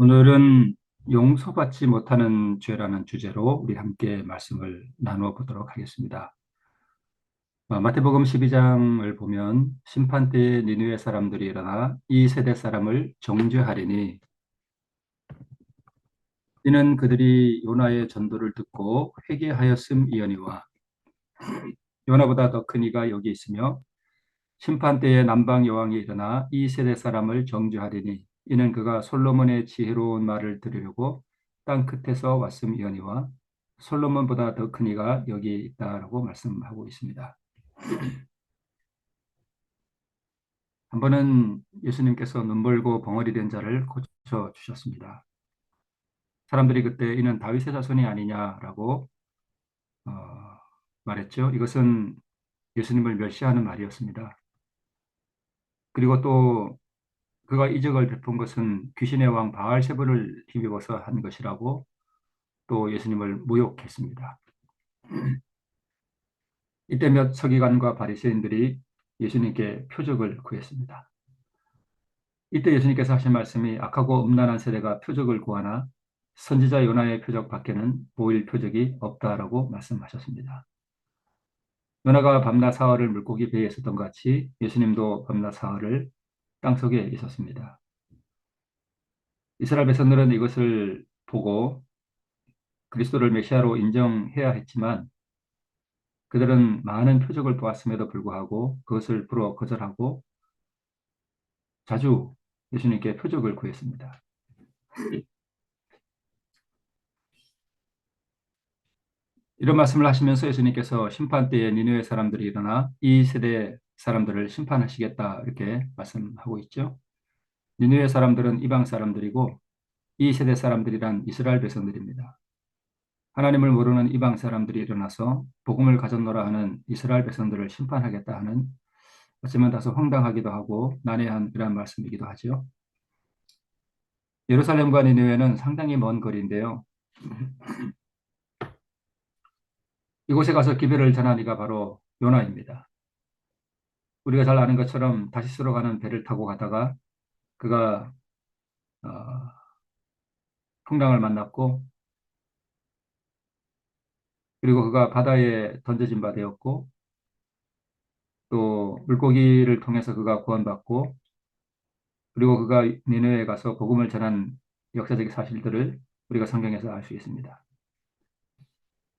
오늘은 용서받지 못하는 죄라는 주제로 우리 함께 말씀을 나누어 보도록 하겠습니다. 마태복음 12장을 보면 심판 때에 니느웨 사람들이 일어나 이 세대 사람을 정죄하리니 이는 그들이 요나의 전도를 듣고 회개하였음이거니와 요나보다 더 큰 이가 여기 있으며 심판 때에 남방 여왕이 일어나 이 세대 사람을 정죄하리니 이는 그가 솔로몬의 지혜로운 말을 들으려고 땅 끝에서 왔음이거니와 솔로몬보다 더 큰 이가 여기 있다라고 말씀하고 있습니다. 한 번은 예수님께서 눈 벌고 벙어리 된 자를 고쳐 주셨습니다. 사람들이 그때 이는 다윗의 자손이 아니냐라고 어, 말했죠. 이것은 예수님을 멸시하는 말이었습니다. 그리고 또 그가 이적을 베푼 것은 귀신의 왕 바알세불을 힘입어서 한 것이라고 또 예수님을 모욕했습니다. 이때 몇 서기관과 바리새인들이 예수님께 표적을 구했습니다. 이때 예수님께서 하신 말씀이 악하고 음란한 세대가 표적을 구하나 선지자 요나의 표적 밖에는 보일 표적이 없다라고 말씀하셨습니다. 요나가 밤낮 사흘을 물고기 배에 있었던 것 같이 예수님도 밤낮 사흘을 땅속에 있었습니다. 이스라엘 백성들은 이것을 보고 그리스도를 메시아로 인정해야 했지만 그들은 많은 표적을 보았음에도 불구하고 그것을 불어 거절하고 자주 예수님께 표적을 구했습니다. 이런 말씀을 하시면서 예수님께서 심판 때에 니느웨 사람들이 일어나 이 세대 사람들을 심판하시겠다 이렇게 말씀하고 있죠. 니느웨 사람들은 이방 사람들이고 이 세대 사람들이란 이스라엘 백성들입니다. 하나님을 모르는 이방 사람들이 일어나서 복음을 가졌노라 하는 이스라엘 백성들을 심판하겠다 하는 어쩌면 다소 황당하기도 하고 난해한 이런 말씀이기도 하죠. 예루살렘과 니느웨는 상당히 먼 거리인데요. 이곳에 가서 기별을 전한 이가 바로 요나입니다. 우리가 잘 아는 것처럼 다시스로 가는 배를 타고 가다가 그가 어, 풍랑을 만났고 그리고 그가 바다에 던져진 바 되었고 또 물고기를 통해서 그가 구원받고 그리고 그가 니느웨에 가서 복음을 전한 역사적 사실들을 우리가 성경에서 알 수 있습니다.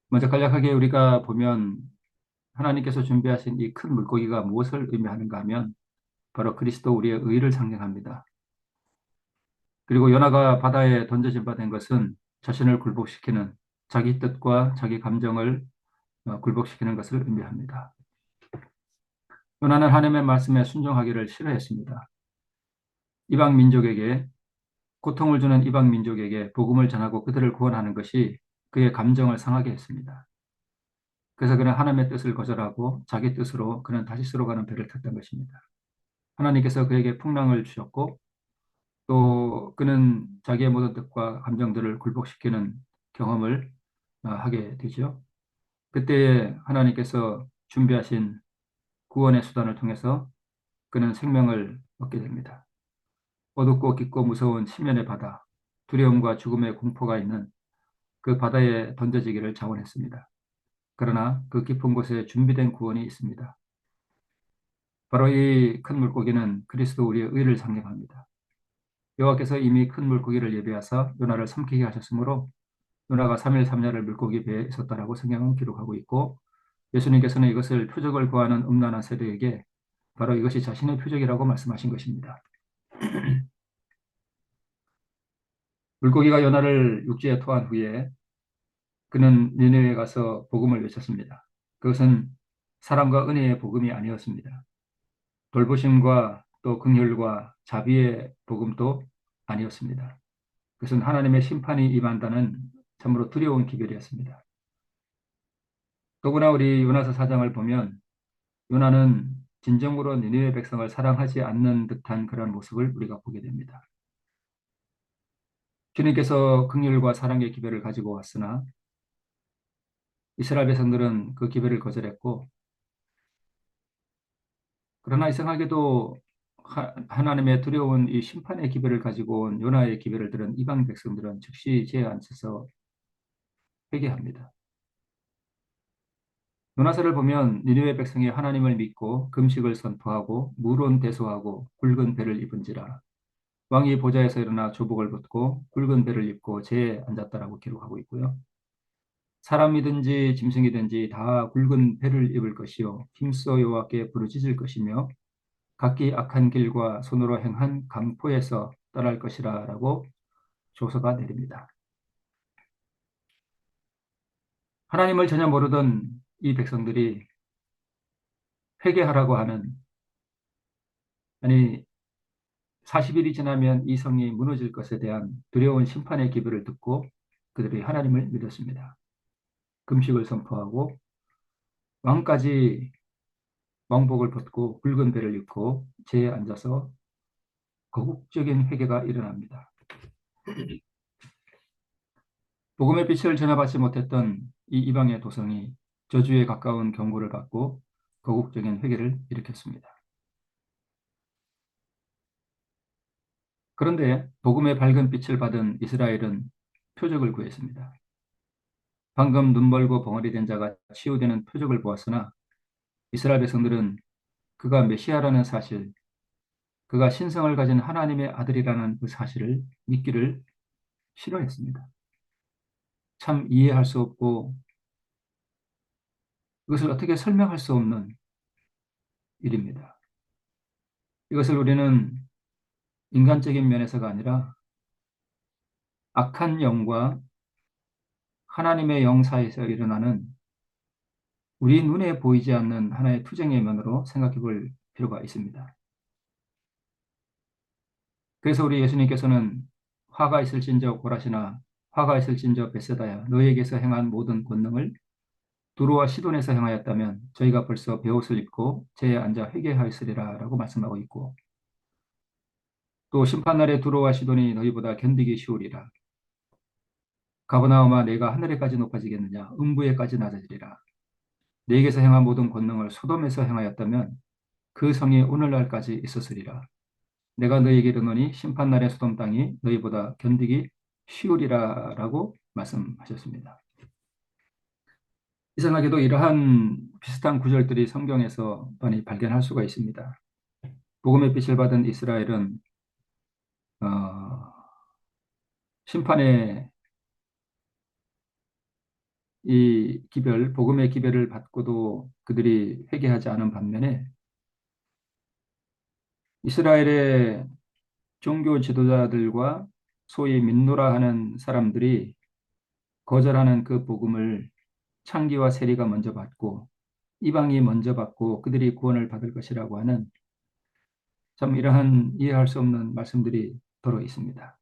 먼저 간략하게 우리가 보면 하나님께서 준비하신 이 큰 물고기가 무엇을 의미하는가 하면 바로 그리스도 우리의 의를 상징합니다. 그리고 요나가 바다에 던져진 바 된 것은 자신을 굴복시키는 자기 뜻과 자기 감정을 굴복시키는 것을 의미합니다. 요나는 하나님의 말씀에 순종하기를 싫어했습니다. 이방 민족에게 고통을 주는 이방 민족에게 복음을 전하고 그들을 구원하는 것이 그의 감정을 상하게 했습니다. 그래서 그는 하나님의 뜻을 거절하고 자기 뜻으로 그는 다시스로 가는 배를 탔던 것입니다. 하나님께서 그에게 풍랑을 주셨고 또 그는 자기의 모든 뜻과 감정들을 굴복시키는 경험을 하게 되죠. 그때 하나님께서 준비하신 구원의 수단을 통해서 그는 생명을 얻게 됩니다. 어둡고 깊고 무서운 심연의 바다, 두려움과 죽음의 공포가 있는 그 바다에 던져지기를 자원했습니다. 그러나 그 깊은 곳에 준비된 구원이 있습니다. 바로 이 큰 물고기는 그리스도 우리의 의를 상징합니다. 여호와께서 이미 큰 물고기를 예비하사 요나를 삼키게 하셨으므로 요나가 3일 3야를 물고기 배에 있었다라고 성경은 기록하고 있고 예수님께서는 이것을 표적을 구하는 음란한 세대에게 바로 이것이 자신의 표적이라고 말씀하신 것입니다. 물고기가 요나를 육지에 토한 후에 그는 니느웨에 가서 복음을 외쳤습니다. 그것은 사랑과 은혜의 복음이 아니었습니다. 돌보심과 또 긍휼과 자비의 복음도 아니었습니다. 그것은 하나님의 심판이 임한다는 참으로 두려운 기별이었습니다. 더구나 우리 요나서 4장을 보면 요나는 진정으로 니느웨 백성을 사랑하지 않는 듯한 그런 모습을 우리가 보게 됩니다. 주님께서 긍휼과 사랑의 기별을 가지고 왔으나 이스라엘 백성들은 그 기별을 거절했고 그러나 이상하게도 하나님의 두려운 이 심판의 기별을 가지고 온 요나의 기별을 들은 이방 백성들은 즉시 죄에 앉아서 회개합니다. 요나서를 보면 니느웨 백성이 하나님을 믿고 금식을 선포하고 물은 대소하고 굵은 배를 입은지라 왕이 보좌에서 일어나 조복을 벗고 굵은 배를 입고 재에 앉았다라고 기록하고 있고요. 사람이든지 짐승이든지 다 굵은 배를 입을 것이요 힘써 여호와께 부르짖을 것이며 각기 악한 길과 손으로 행한 강포에서 떠날 것이라라고 조서가 내립니다. 하나님을 전혀 모르던 이 백성들이 회개하라고 하는, 아니 40일이 지나면 이 성이 무너질 것에 대한 두려운 심판의 기별을 듣고 그들이 하나님을 믿었습니다. 금식을 선포하고 왕까지 왕복을 벗고 굵은 배를 입고 재에 앉아서 거국적인 회개가 일어납니다. 복음의 빛을 전혀 받지 못했던 이 이방의 도성이 저주에 가까운 경고를 받고 거국적인 회개를 일으켰습니다. 그런데 복음의 밝은 빛을 받은 이스라엘은 표적을 구했습니다. 방금 눈 멀고 벙어리 된 자가 치유되는 표적을 보았으나 이스라엘 백성들은 그가 메시아라는 사실, 그가 신성을 가진 하나님의 아들이라는 그 사실을 믿기를 싫어했습니다. 참 이해할 수 없고 이것을 어떻게 설명할 수 없는 일입니다. 이것을 우리는 인간적인 면에서가 아니라 악한 영과 하나님의 영 사이에서 일어나는 우리 눈에 보이지 않는 하나의 투쟁의 면으로 생각해 볼 필요가 있습니다. 그래서 우리 예수님께서는 화가 있을진저 고라시나 화가 있을진저 벳세다야 너에게서 행한 모든 권능을 두로와 시돈에서 행하였다면 저희가 벌써 베옷을 입고 재에 앉아 회개하였으리라 라고 말씀하고 있고, 또 심판날에 두로와 시돈이 너희보다 견디기 쉬우리라. 가버나움아 내가 하늘에까지 높아지겠느냐 음부에까지 낮아지리라. 네게서 행한 모든 권능을 소돔에서 행하였다면 그 성이 오늘날까지 있었으리라. 내가 너희에게 이르노니 심판날의 소돔 땅이 너희보다 견디기 쉬우리라 라고 말씀하셨습니다. 이상하게도 이러한 비슷한 구절들이 성경에서 많이 발견할 수가 있습니다. 복음의 빛을 받은 이스라엘은 심판의 이 기별, 복음의 기별을 받고도 그들이 회개하지 않은 반면에 이스라엘의 종교 지도자들과 소위 민노라 하는 사람들이 거절하는 그 복음을 창기와 세리가 먼저 받고 이방이 먼저 받고 그들이 구원을 받을 것이라고 하는 참 이러한 이해할 수 없는 말씀들이 들어 있습니다.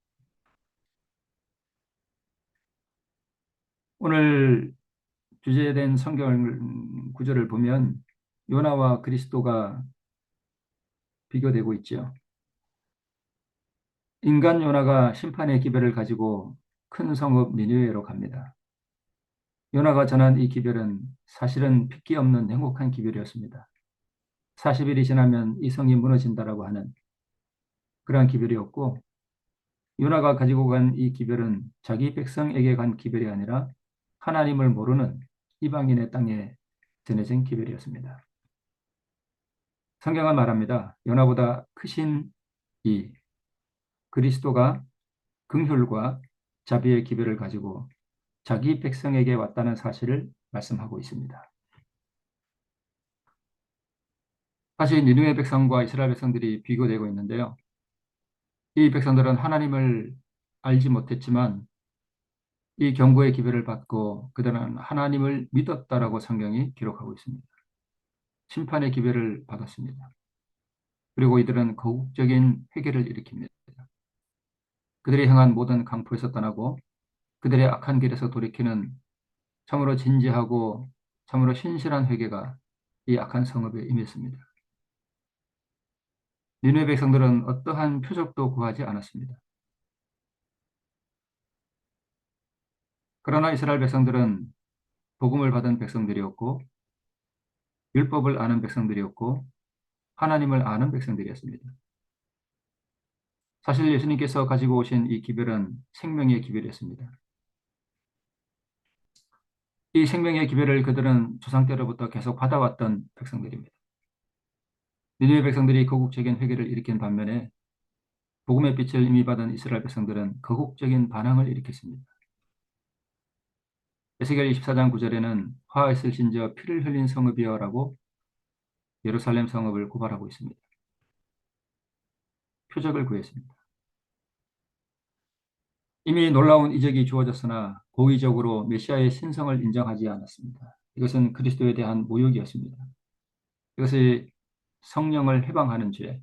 오늘 주제된 성경 구절을 보면 요나와 그리스도가 비교되고 있죠. 인간 요나가 심판의 기별을 가지고 큰 성읍 니느웨로 갑니다. 요나가 전한 이 기별은 사실은 핏기 없는 행복한 기별이었습니다. 40일이 지나면 이 성이 무너진다라고 하는 그러한 기별이었고, 요나가 가지고 간 이 기별은 자기 백성에게 간 기별이 아니라 하나님을 모르는 이방인의 땅에 전해진 기별이었습니다. 성경은 말합니다. 요나보다 크신 이 그리스도가 긍휼과 자비의 기별을 가지고 자기 백성에게 왔다는 사실을 말씀하고 있습니다. 사실 니느웨 백성과 이스라엘 백성들이 비교되고 있는데요. 이 백성들은 하나님을 알지 못했지만 이 경고의 기별을 받고 그들은 하나님을 믿었다라고 성경이 기록하고 있습니다. 심판의 기별을 받았습니다. 그리고 이들은 거국적인 회개를 일으킵니다. 그들이 행한 모든 강포에서 떠나고 그들의 악한 길에서 돌이키는 참으로 진지하고 참으로 신실한 회개가 이 악한 성읍에 임했습니다. 니느웨 백성들은 어떠한 표적도 구하지 않았습니다. 그러나 이스라엘 백성들은 복음을 받은 백성들이었고 율법을 아는 백성들이었고 하나님을 아는 백성들이었습니다. 사실 예수님께서 가지고 오신 이 기별은 생명의 기별이었습니다. 이 생명의 기별을 그들은 조상 때로부터 계속 받아왔던 백성들입니다. 니느웨 백성들이 거국적인 회개를 일으킨 반면에 복음의 빛을 이미 받은 이스라엘 백성들은 거국적인 반항을 일으켰습니다. 에스겔 24장 9절에는 화에 실신저 피를 흘린 성읍이여라고 예루살렘 성읍을 고발하고 있습니다. 표적을 구했습니다. 이미 놀라운 이적이 주어졌으나 고의적으로 메시아의 신성을 인정하지 않았습니다. 이것은 그리스도에 대한 모욕이었습니다. 이것이 성령을 해방하는 죄,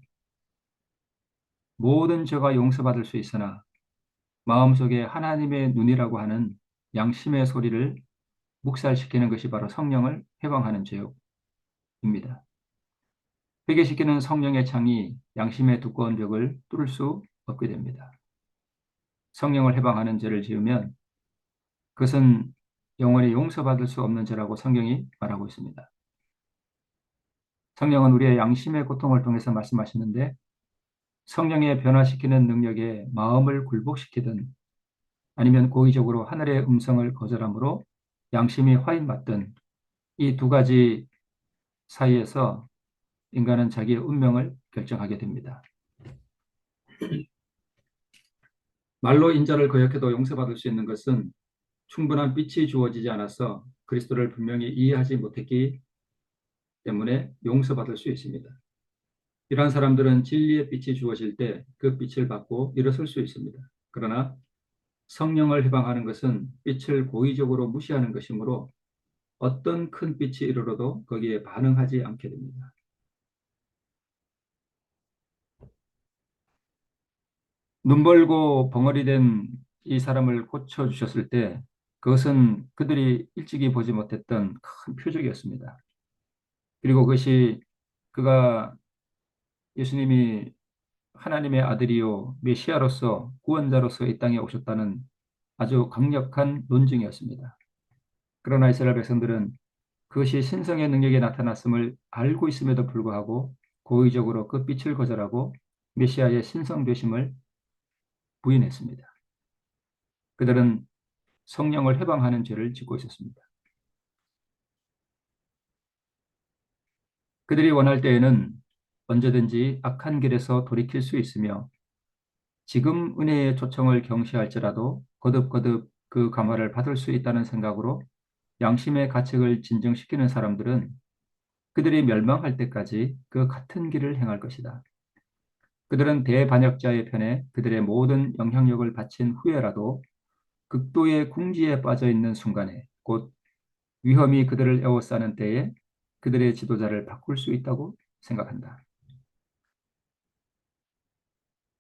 모든 죄가 용서받을 수 있으나 마음속에 하나님의 눈이라고 하는 양심의 소리를 묵살시키는 것이 바로 성령을 해방하는 죄입니다. 회개시키는 성령의 창이 양심의 두꺼운 벽을 뚫을 수 없게 됩니다. 성령을 해방하는 죄를 지으면 그것은 영원히 용서받을 수 없는 죄라고 성경이 말하고 있습니다. 성령은 우리의 양심의 고통을 통해서 말씀하시는데 성령의 변화시키는 능력에 마음을 굴복시키든 아니면 고의적으로 하늘의 음성을 거절함으로 양심이 화인맞든 이 두 가지 사이에서 인간은 자기의 운명을 결정하게 됩니다. 말로 인자를 거역해도 용서받을 수 있는 것은 충분한 빛이 주어지지 않아서 그리스도를 분명히 이해하지 못했기 때문에 용서받을 수 있습니다. 이러한 사람들은 진리의 빛이 주어질 때 그 빛을 받고 일어설 수 있습니다. 그러나 성령을 해방하는 것은 빛을 고의적으로 무시하는 것이므로 어떤 큰 빛이 이르러도 거기에 반응하지 않게 됩니다. 눈 벌고 벙어리 된 이 사람을 고쳐주셨을 때 그것은 그들이 일찍이 보지 못했던 큰 표적이었습니다. 그리고 그것이 그가 예수님이 하나님의 아들이요 메시아로서 구원자로서 이 땅에 오셨다는 아주 강력한 논증이었습니다. 그러나 이스라엘 백성들은 그것이 신성의 능력에 나타났음을 알고 있음에도 불구하고 고의적으로 그 빛을 거절하고 메시아의 신성 되심을 부인했습니다. 그들은 성령을 해방하는 죄를 짓고 있었습니다. 그들이 원할 때에는 언제든지 악한 길에서 돌이킬 수 있으며 지금 은혜의 초청을 경시할지라도 거듭거듭 그 감화를 받을 수 있다는 생각으로 양심의 가책을 진정시키는 사람들은 그들이 멸망할 때까지 그 같은 길을 행할 것이다. 그들은 대반역자의 편에 그들의 모든 영향력을 바친 후에라도 극도의 궁지에 빠져 있는 순간에 곧 위험이 그들을 에워싸는 때에 그들의 지도자를 바꿀 수 있다고 생각한다.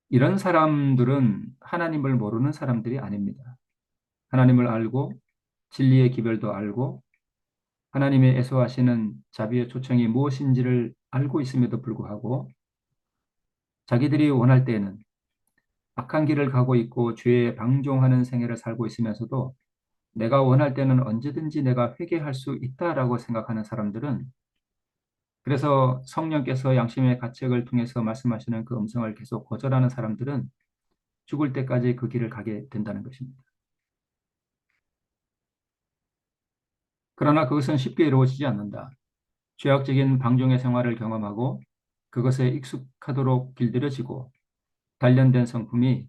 이런 사람들은 하나님을 모르는 사람들이 아닙니다. 하나님을 알고 진리의 기별도 알고 하나님의 애소하시는 자비의 초청이 무엇인지를 알고 있음에도 불구하고 자기들이 원할 때에는 악한 길을 가고 있고 죄에 방종하는 생애를 살고 있으면서도 내가 원할 때는 언제든지 내가 회개할 수 있다라고 생각하는 사람들은 그래서 성령께서 양심의 가책을 통해서 말씀하시는 그 음성을 계속 거절하는 사람들은 죽을 때까지 그 길을 가게 된다는 것입니다. 그러나 그것은 쉽게 이루어지지 않는다. 죄악적인 방종의 생활을 경험하고 그것에 익숙하도록 길들여지고 단련된 성품이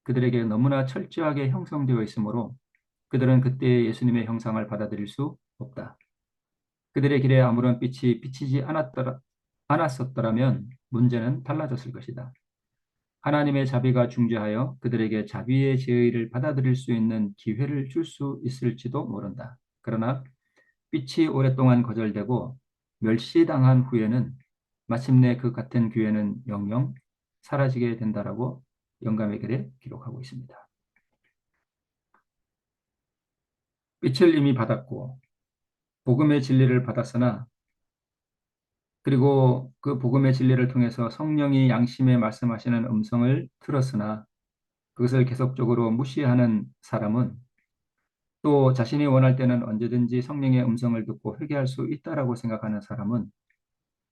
그들에게 너무나 철저하게 형성되어 있으므로 그들은 그때의 예수님의 형상을 받아들일 수 없다. 그들의 길에 아무런 빛이 비치지 않았었더라면 문제는 달라졌을 것이다. 하나님의 자비가 중재하여 그들에게 자비의 제의를 받아들일 수 있는 기회를 줄 수 있을지도 모른다. 그러나 빛이 오랫동안 거절되고 멸시당한 후에는 마침내 그 같은 기회는 영영 사라지게 된다라고 영감의 글에 기록하고 있습니다. 빛을 이미 받았고 복음의 진리를 받았으나 그리고 그 복음의 진리를 통해서 성령이 양심에 말씀하시는 음성을 들었으나 그것을 계속적으로 무시하는 사람은 또 자신이 원할 때는 언제든지 성령의 음성을 듣고 회개할 수 있다라고 생각하는 사람은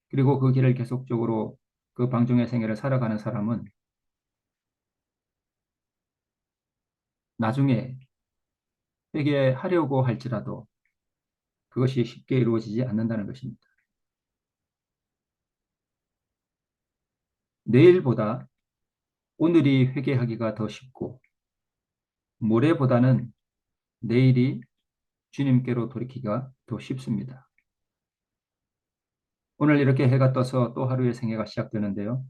그리고 그 길을 계속적으로 그 방종의 생애를 살아가는 사람은 나중에 회개하려고 할지라도 그것이 쉽게 이루어지지 않는다는 것입니다. 내일보다 오늘이 회개하기가 더 쉽고 모레보다는 내일이 주님께로 돌이키기가 더 쉽습니다. 오늘 이렇게 해가 떠서 또 하루의 생애가 시작되는데요.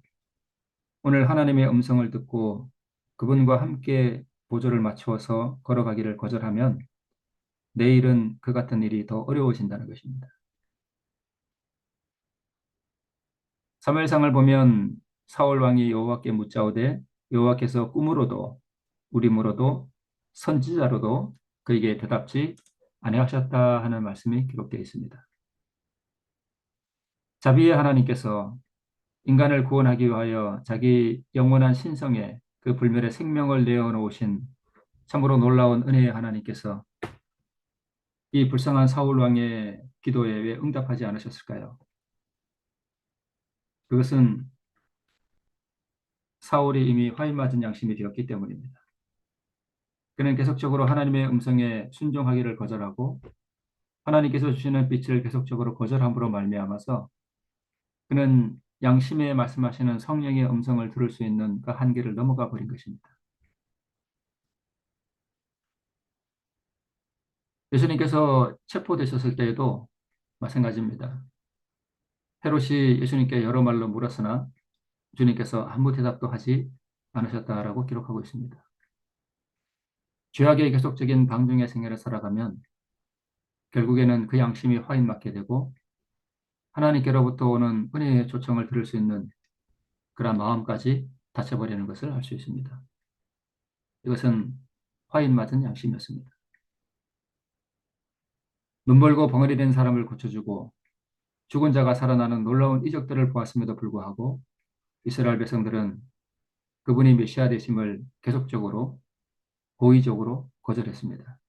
오늘 하나님의 음성을 듣고 그분과 함께 보조를 맞추어서 걸어가기를 거절하면 내일은 그 같은 일이 더 어려워진다는 것입니다. 사무엘상을 보면 사울 왕이 여호와께 묻자오되 여호와께서 꿈으로도 우림으로도 선지자로도 그에게 대답지 아니하셨다 하는 말씀이 기록되어 있습니다. 자비의 하나님께서 인간을 구원하기 위하여 자기 영원한 신성에 그 불멸의 생명을 내어놓으신 참으로 놀라운 은혜의 하나님께서 이 불쌍한 사울 왕의 기도에 왜 응답하지 않으셨을까요? 그것은 사울이 이미 화인 맞은 양심이 되었기 때문입니다. 그는 계속적으로 하나님의 음성에 순종하기를 거절하고 하나님께서 주시는 빛을 계속적으로 거절함으로 말미암아서 그는 양심에 말씀하시는 성령의 음성을 들을 수 있는 그 한계를 넘어가 버린 것입니다. 예수님께서 체포되셨을 때에도 마찬가지입니다. 헤롯이 예수님께 여러 말로 물었으나 주님께서 아무 대답도 하지 않으셨다라고 기록하고 있습니다. 죄악의 계속적인 방중의 생애를 살아가면 결국에는 그 양심이 화인맞게 되고 하나님께로부터 오는 은혜의 초청을 들을 수 있는 그런 마음까지 닫혀버리는 것을 알 수 있습니다. 이것은 화인맞은 양심이었습니다. 눈멀고 벙어리 된 사람을 고쳐주고 죽은 자가 살아나는 놀라운 이적들을 보았음에도 불구하고 이스라엘 백성들은 그분이 메시아 되심을 계속적으로 고의적으로 거절했습니다.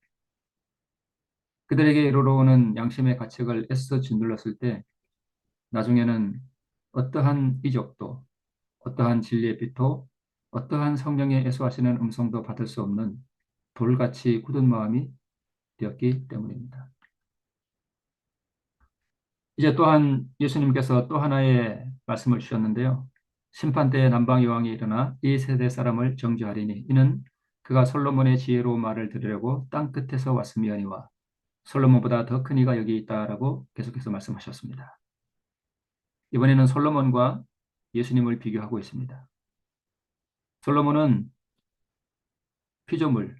그들에게 이르러오는 양심의 가책을 애써 짓눌렀을 때 나중에는 어떠한 이적도 어떠한 진리의 빛도 어떠한 성령의 애소하시는 음성도 받을 수 없는 돌같이 굳은 마음이 되었기 때문입니다. 이제 또한 예수님께서 또 하나의 말씀을 주셨는데요. 심판 때에 남방 여왕이 일어나 이 세대 사람을 정죄하리니 이는 그가 솔로몬의 지혜로운 말을 들으려고 땅 끝에서 왔음이니와 솔로몬보다 더 큰 이가 여기 있다라고 계속해서 말씀하셨습니다. 이번에는 솔로몬과 예수님을 비교하고 있습니다. 솔로몬은 피조물,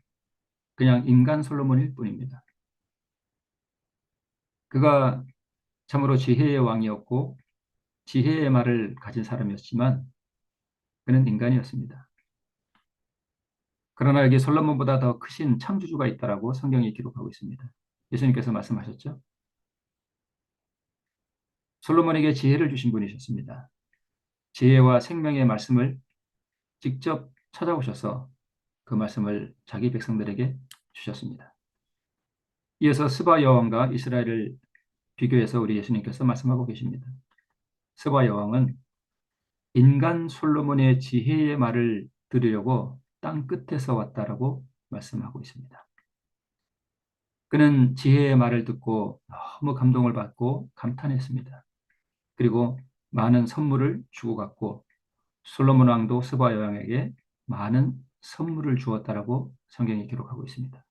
그냥 인간 솔로몬일 뿐입니다. 그가 참으로 지혜의 왕이었고 지혜의 말을 가진 사람이었지만 그는 인간이었습니다. 그러나 여기 솔로몬보다 더 크신 창조주가 있다라고 성경이 기록하고 있습니다. 예수님께서 말씀하셨죠. 솔로몬에게 지혜를 주신 분이셨습니다. 지혜와 생명의 말씀을 직접 찾아오셔서 그 말씀을 자기 백성들에게 주셨습니다. 이어서 스바 여왕과 이스라엘을 비교해서 우리 예수님께서 말씀하고 계십니다. 스바 여왕은 인간 솔로몬의 지혜의 말을 들으려고 땅 끝에서 왔다라고 말씀하고 있습니다. 그는 지혜의 말을 듣고 너무 감동을 받고 감탄했습니다. 그리고 많은 선물을 주고 갔고 솔로몬 왕도 스바 여왕에게 많은 선물을 주었다라고 성경이 기록하고 있습니다.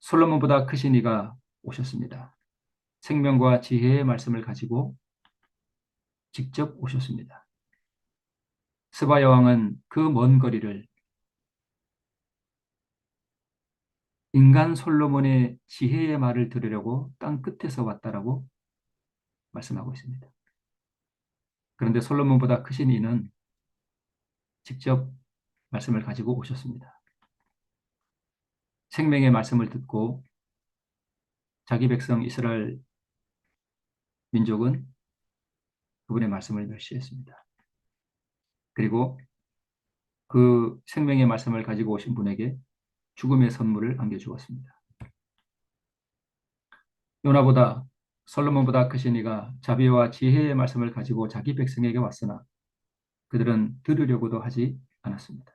솔로몬보다 크신 이가 오셨습니다. 생명과 지혜의 말씀을 가지고 직접 오셨습니다. 스바 여왕은 그 먼 거리를 인간 솔로몬의 지혜의 말을 들으려고 땅 끝에서 왔다라고 말씀하고 있습니다. 그런데 솔로몬보다 크신 이는 직접 말씀을 가지고 오셨습니다. 생명의 말씀을 듣고 자기 백성 이스라엘 민족은 그분의 말씀을 멸시했습니다. 그리고 그 생명의 말씀을 가지고 오신 분에게 죽음의 선물을 안겨주었습니다. 요나보다 솔로몬보다 크신 이가 자비와 지혜의 말씀을 가지고 자기 백성에게 왔으나 그들은 들으려고도 하지 않았습니다.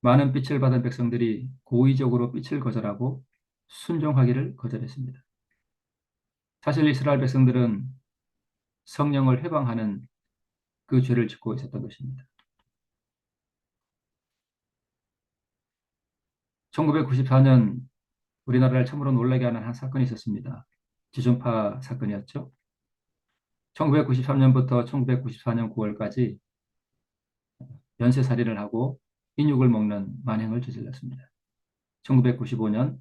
많은 빛을 받은 백성들이 고의적으로 빛을 거절하고 순종하기를 거절했습니다. 사실 이스라엘 백성들은 성령을 회방하는 그 죄를 짓고 있었던 것입니다. 1994년 우리나라를 참으로 놀라게 하는 한 사건이 있었습니다. 지존파 사건이었죠. 1993년부터 1994년 9월까지 연쇄살인을 하고 인육을 먹는 만행을 저질렀습니다. 1995년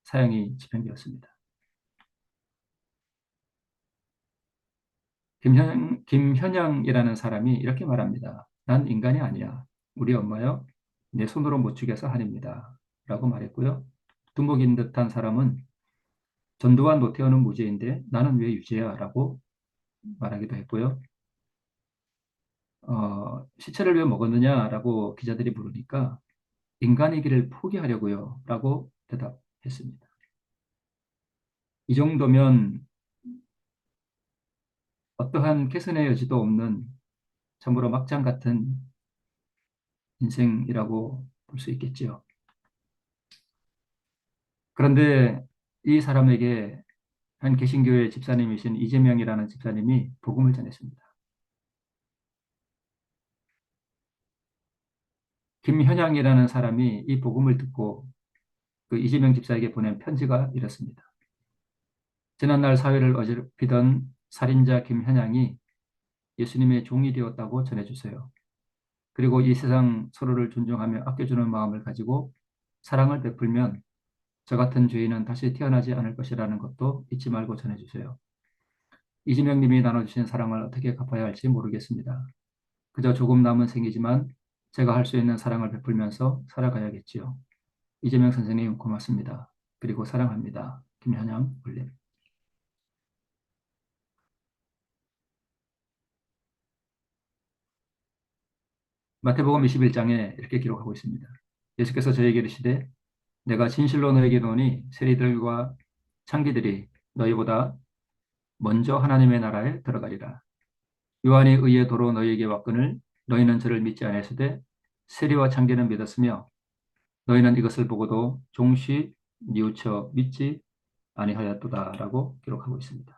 사형이 집행되었습니다. 김현영이라는 사람이 이렇게 말합니다. 난 인간이 아니야. 우리 엄마요. 내 손으로 못 죽여서 한입니다. 라고 말했고요. 두목인 듯한 사람은 전두환 노태우는 무죄인데 나는 왜 유죄야? 라고 말하기도 했고요. 시체를 왜 먹었느냐라고 기자들이 물으니까 인간이기를 포기하려고요. 라고 대답했습니다. 이 정도면 어떠한 개선의 여지도 없는 참으로 막장 같은 인생이라고 볼 수 있겠지요. 그런데 이 사람에게 한 개신교의 집사님이신 이재명이라는 집사님이 복음을 전했습니다. 김현양이라는 사람이 이 복음을 듣고 그 이재명 집사에게 보낸 편지가 이렇습니다. 지난날 사회를 어지럽히던 살인자 김현양이 예수님의 종이 되었다고 전해주세요. 그리고 이 세상 서로를 존중하며 아껴주는 마음을 가지고 사랑을 베풀면 저 같은 죄인은 다시 태어나지 않을 것이라는 것도 잊지 말고 전해주세요. 이재명 님이 나눠주신 사랑을 어떻게 갚아야 할지 모르겠습니다. 그저 조금 남은 생이지만 제가 할 수 있는 사랑을 베풀면서 살아가야겠지요. 이재명 선생님 고맙습니다. 그리고 사랑합니다. 김현양 올림. 마태복음 21장에 이렇게 기록하고 있습니다. 예수께서 저에게 이르시되 내가 진실로 너에게 이르노니 세리들과 창기들이 너희보다 먼저 하나님의 나라에 들어가리라. 요한이 의의 도로 너희에게 왔거늘 너희는 저를 믿지 아니하시되 세리와 창기는 믿었으며 너희는 이것을 보고도 종시 뉘우쳐 믿지 아니하였도다라고 기록하고 있습니다.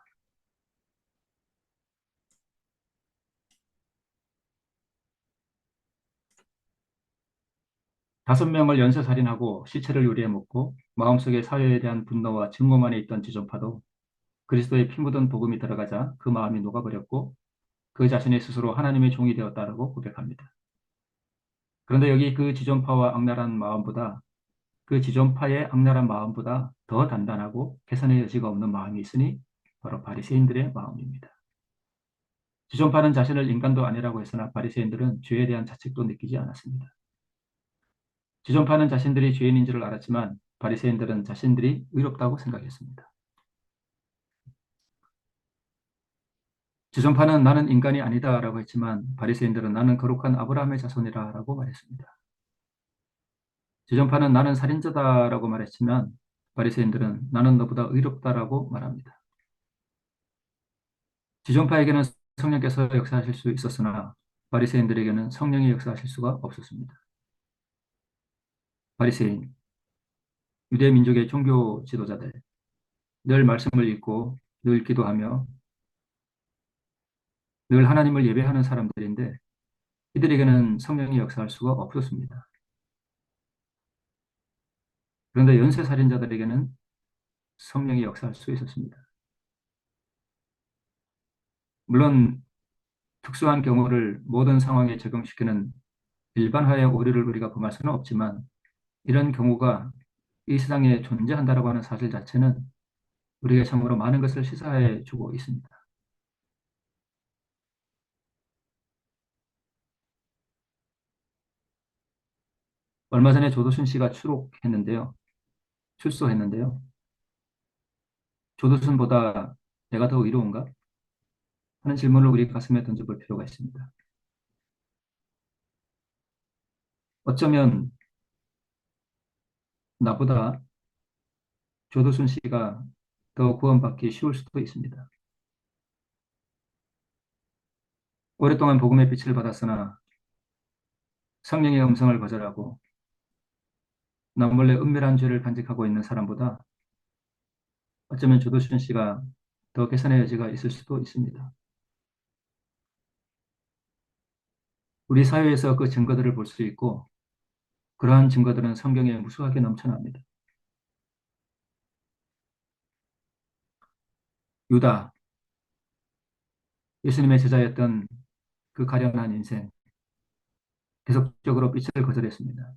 5명을 연쇄살인하고 시체를 요리해 먹고 마음속에 사회에 대한 분노와 증오만에 있던 지존파도 그리스도의 피 묻은 복음이 들어가자 그 마음이 녹아버렸고 그 자신이 스스로 하나님의 종이 되었다라고 고백합니다. 그런데 여기 그 지존파와 악랄한 마음보다 그 지존파의 악랄한 마음보다 더 단단하고 개선의 여지가 없는 마음이 있으니 바로 바리새인들의 마음입니다. 지존파는 자신을 인간도 아니라고 했으나 바리새인들은 죄에 대한 자책도 느끼지 않았습니다. 지존파는 자신들이 죄인인 줄을 알았지만 바리새인들은 자신들이 의롭다고 생각했습니다. 지존파는 나는 인간이 아니다라고 했지만 바리새인들은 나는 거룩한 아브라함의 자손이라고 말했습니다. 지존파는 나는 살인자다라고 말했지만 바리새인들은 나는 너보다 의롭다라고 말합니다. 지존파에게는 성령께서 역사하실 수 있었으나 바리새인들에게는 성령이 역사하실 수가 없었습니다. 바리새인, 유대 민족의 종교 지도자들, 늘 말씀을 읽고 늘 기도하며 늘 하나님을 예배하는 사람들인데 이들에게는 성령이 역사할 수가 없었습니다. 그런데 연쇄살인자들에게는 성령이 역사할 수 있었습니다. 물론 특수한 경우를 모든 상황에 적용시키는 일반화의 오류를 우리가 범할 수는 없지만 이런 경우가 이 세상에 존재한다라고 하는 사실 자체는 우리에게 참으로 많은 것을 시사해 주고 있습니다. 얼마 전에 조두순 씨가 출소했는데요. 조두순보다 내가 더 의로운가? 하는 질문을 우리 가슴에 던져볼 필요가 있습니다. 어쩌면 나보다 조두순 씨가 더 구원받기 쉬울 수도 있습니다. 오랫동안 복음의 빛을 받았으나 성령의 음성을 거절하고 남몰래 은밀한 죄를 간직하고 있는 사람보다 어쩌면 조두순 씨가 더 개선의 여지가 있을 수도 있습니다. 우리 사회에서 그 증거들을 볼 수 있고 그러한 증거들은 성경에 무수하게 넘쳐납니다. 유다, 예수님의 제자였던 그 가련한 인생, 계속적으로 빛을 거절했습니다.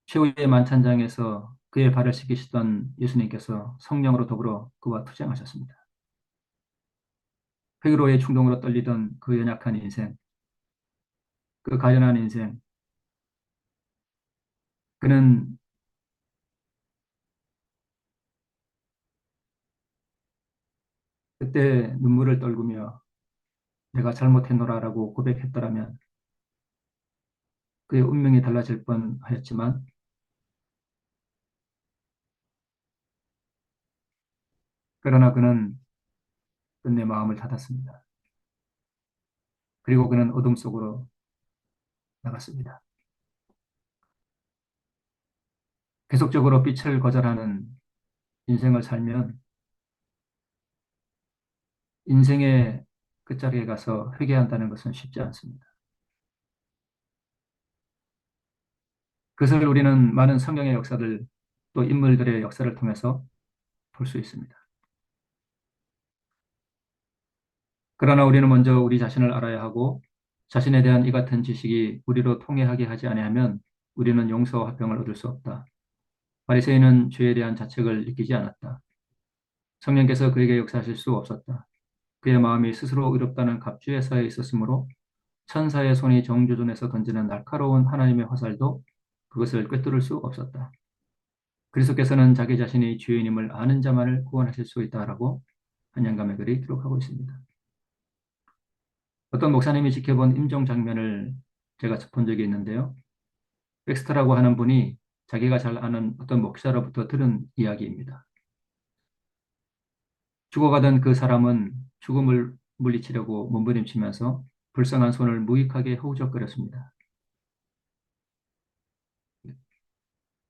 최후의 만찬장에서 그의 발을 씻기시던 예수님께서 성령으로 더불어 그와 투쟁하셨습니다. 회개로의 충동으로 떨리던 그 연약한 인생, 그 가련한 인생, 그는 그때 눈물을 떨구며 내가 잘못했노라라고 고백했더라면 그의 운명이 달라질 뻔하였지만 그러나 그는 끝내 마음을 닫았습니다. 그리고 그는 어둠 속으로 나갔습니다. 계속적으로 빛을 거절하는 인생을 살면 인생의 끝자리에 가서 회개한다는 것은 쉽지 않습니다. 그것을 우리는 많은 성경의 역사들 또 인물들의 역사를 통해서 볼 수 있습니다. 그러나 우리는 먼저 우리 자신을 알아야 하고 자신에 대한 이 같은 지식이 우리로 통해하게 하지 아니하면 우리는 용서와 화평을 얻을 수 없다. 바리새인은 죄에 대한 자책을 느끼지 않았다. 성령께서 그에게 역사하실 수 없었다. 그의 마음이 스스로 의롭다는 갑주에서에 있었으므로 천사의 손이 정조준에서 던지는 날카로운 하나님의 화살도 그것을 꿰뚫을 수 없었다. 그리스도께서는 자기 자신이 주인임을 아는 자만을 구원하실 수 있다라고 한양감의 글이 기록하고 있습니다. 어떤 목사님이 지켜본 임종 장면을 제가 본 적이 있는데요. 엑스트라고 하는 분이 자기가 잘 아는 어떤 목사로부터 들은 이야기입니다. 죽어가던 그 사람은 죽음을 물리치려고 몸부림치면서 불쌍한 손을 무익하게 허우적거렸습니다.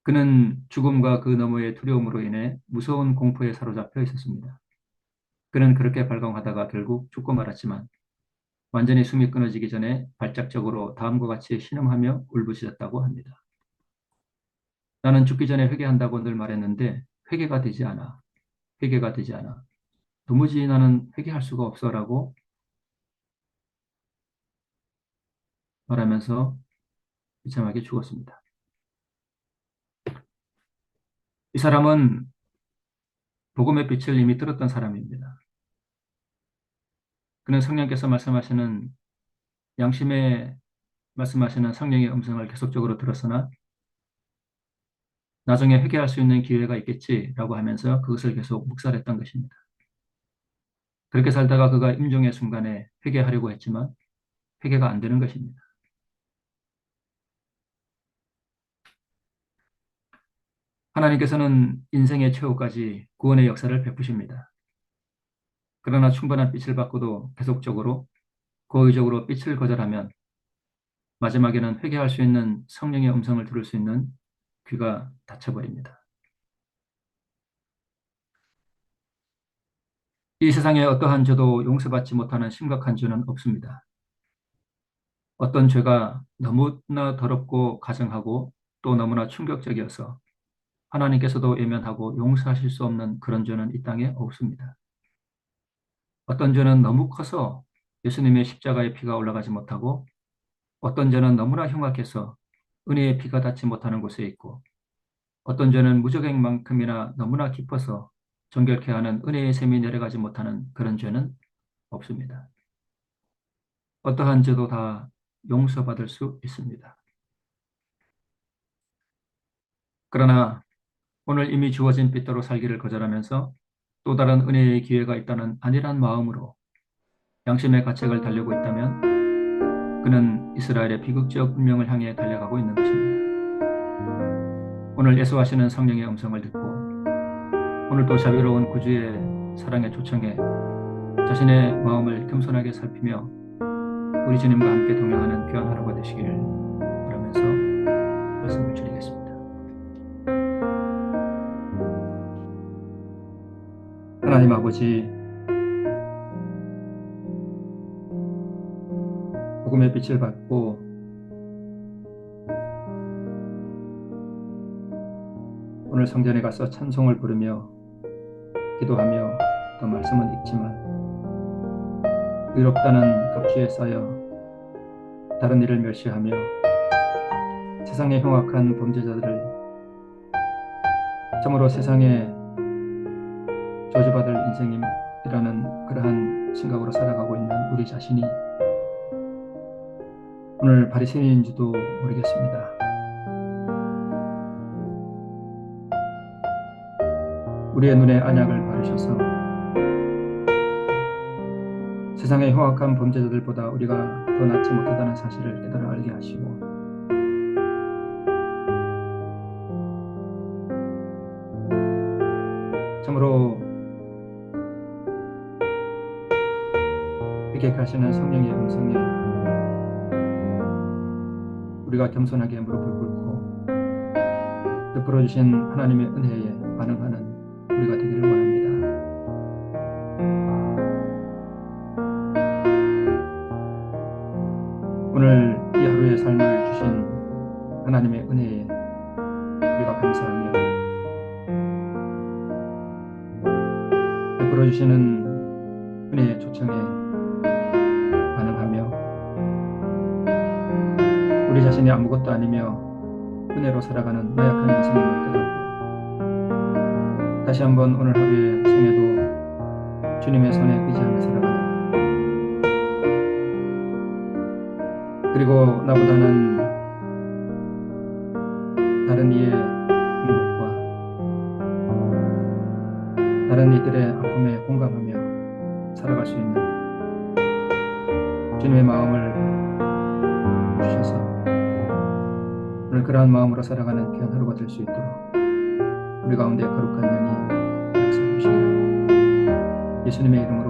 그는 죽음과 그 너머의 두려움으로 인해 무서운 공포에 사로잡혀 있었습니다. 그는 그렇게 발광하다가 결국 죽고 말았지만 완전히 숨이 끊어지기 전에 발작적으로 다음과 같이 신음하며 울부짖었다고 합니다. 나는 죽기 전에 회개한다고 늘 말했는데 회개가 되지 않아. 회개가 되지 않아. 도무지 나는 회개할 수가 없어라고 말하면서 비참하게 죽었습니다. 이 사람은 복음의 빛을 이미 들었던 사람입니다. 그는 성령께서 말씀하시는 양심에 말씀하시는 성령의 음성을 계속적으로 들었으나 나중에 회개할 수 있는 기회가 있겠지라고 하면서 그것을 계속 묵살했던 것입니다. 그렇게 살다가 그가 임종의 순간에 회개하려고 했지만 회개가 안 되는 것입니다. 하나님께서는 인생의 최후까지 구원의 역사를 베푸십니다. 그러나 충분한 빛을 받고도 계속적으로 고의적으로 빛을 거절하면 마지막에는 회개할 수 있는 성령의 음성을 들을 수 있는 귀가 닫혀버립니다. 이 세상에 어떠한 죄도 용서받지 못하는 심각한 죄는 없습니다. 어떤 죄가 너무나 더럽고 가증하고 또 너무나 충격적이어서 하나님께서도 외면하고 용서하실 수 없는 그런 죄는 이 땅에 없습니다. 어떤 죄는 너무 커서 예수님의 십자가의 피가 올라가지 못하고 어떤 죄는 너무나 흉악해서 은혜의 피가 닿지 못하는 곳에 있고 어떤 죄는 무적행만큼이나 너무나 깊어서 정결케 하는 은혜의 샘이 내려가지 못하는 그런 죄는 없습니다. 어떠한 죄도 다 용서받을 수 있습니다. 그러나 오늘 이미 주어진 빛대로 살기를 거절하면서 또 다른 은혜의 기회가 있다는 안일한 마음으로 양심의 가책을 달려고 있다면 그는 이스라엘의 비극적 운명을 향해 달려가고 있는 것입니다. 오늘 예수하시는 성령의 음성을 듣고 오늘도 자비로운 구주의 사랑의 초청에 자신의 마음을 겸손하게 살피며 우리 주님과 함께 동행하는 귀한 하루가 되시기를 바라면서 말씀을 드리겠습니다. 하나님 아버지, 복음의 빛을 받고 오늘 성전에 가서 찬송을 부르며 기도하며 또 말씀은 읽지만 의롭다는 겁주에 쌓여 다른 일을 멸시하며 세상의 흉악한 범죄자들을, 참으로 세상에 저주받을 인생이라는 그러한 생각으로 살아가고 있는 우리 자신이 오늘 바리새인인지도 모르겠습니다. 우리의 눈에 안약을 바르셔서 세상의 흉악한 범죄자들보다 우리가 더 낫지 못하다는 사실을 깨달아 알게 하시고, 참으로 이렇게 가시는 성령의 음성에 우리가 겸손하게 무릎을 꿇고 베풀어 주신 하나님의 은혜에 반응하는 우리가 되기를 원합니다. 오늘 이 하루의 삶을 주신 하나님의 은혜에 우리가 감사하며 베풀어 주시는 은혜의 초청에 반응하며 우리 자신이 아무것도 아니며 은혜로 살아가는 나약한 인생임을 깨닫고 다시 한번 오늘 하루의 생애도 주님의 손에 의지하며 살아가는, 그리고 나보다는 다른 이의 행복과 다른 이들의 아픔에 공감하며 살아갈 수 있는 주님의 마음을 주셔서 오늘 그러한 마음으로 살아가는 귀한 하루가 될 수 있도록 우리 가운데 거룩한 면이 역사해 주시기를 예수님의 이름으로